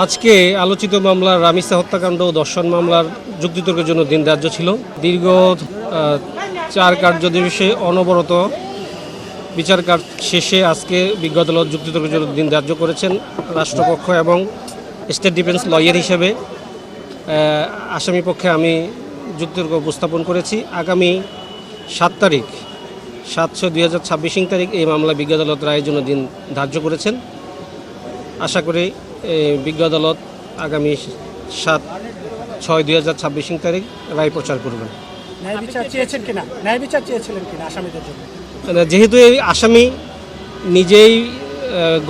আজকে আলোচিত মামলা রামিসা হত্যাকাণ্ড ও ধর্ষণ মামলার যুক্তিতর্কের জন্য দিন ধার্য ছিল। দীর্ঘ 4 কার্য দিবসে অনবরত বিচার কাজ শেষে আজকে বিজ্ঞ আদালত যুক্তিতর্কের জন্য দিন ধার্য করেছেন। রাষ্ট্রপক্ষ এবং স্টেট ডিফেন্স লয়ার হিসেবে আসামি পক্ষে আমি যুক্তিতর্ক উপস্থাপন করেছি। আগামী 7 তারিখ 7/6/2026 তারিখ এই মামলা বিজ্ঞ আদালত রায়ের জন্য দিন ধার্য করেছেন। আশা করি বিজ্ঞ আদালত আগামী 7/6/2026 তারিখ রায় প্রচার করবেন। ন্যায় বিচার চেয়েছেন কিনা, ন্যায় বিচার চেয়েছিলেন কিনা আসামিদের জন্য? যেহেতু এই আসামি নিজেই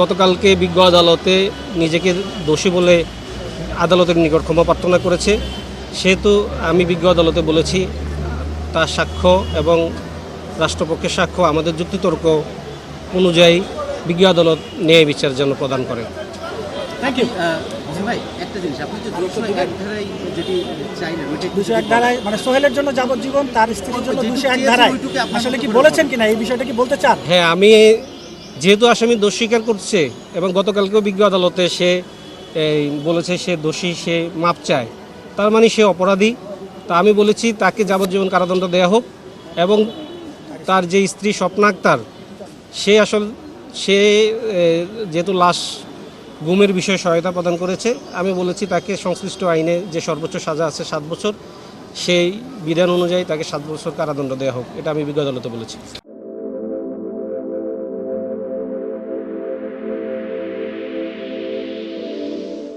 গতকালকে বিজ্ঞ আদালতে নিজেকে দোষী বলে আদালতের নিকট ক্ষমা প্রার্থনা করেছে, সেহেতু আমি বিজ্ঞ আদালতে বলেছি তার সাক্ষ্য এবং রাষ্ট্রপক্ষের সাক্ষ্য আমাদের যুক্তিতর্ক অনুযায়ী বিজ্ঞ আদালত ন্যায় বিচার যেন প্রদান করে। থ্যাংক ইউ ভাই, একটা জিনিস আপনি তো 201 ধারায় যেটি চাইলেন, 201 ধারায় মানে সোহেলের জন্য যাবজ্জীবন, তার স্ত্রীর জন্য 201 ধারায় আসলে কি বলেছেন কিনা, এই বিষয়টা কি বলতে চান? হ্যাঁ, আমি যেহেতু আসামি দোষ স্বীকার করছে এবং গতকালকেও বিজ্ঞ আদালতে সে বলেছে সে দোষী, সে মাপ চায়, তার মানে সে অপরাধী। তা আমি বলেছি তাকে যাবজ্জীবন কারাদণ্ড দেওয়া হোক এবং তার যে স্ত্রী স্বপ্না আক্তার সে যেহেতু লাশ গুমের বিষয়ে সহায়তা প্রদান করেছে, আমি বলেছি তাকে সংশ্লিষ্ট আইনে যে সর্বোচ্চ সাজা আছে 7 বছর, সেই বিধান অনুযায়ী তাকে 7 বছর কারাদণ্ড দেওয়া হোক, এটা আমি বিজ্ঞ আদালতে বলেছি।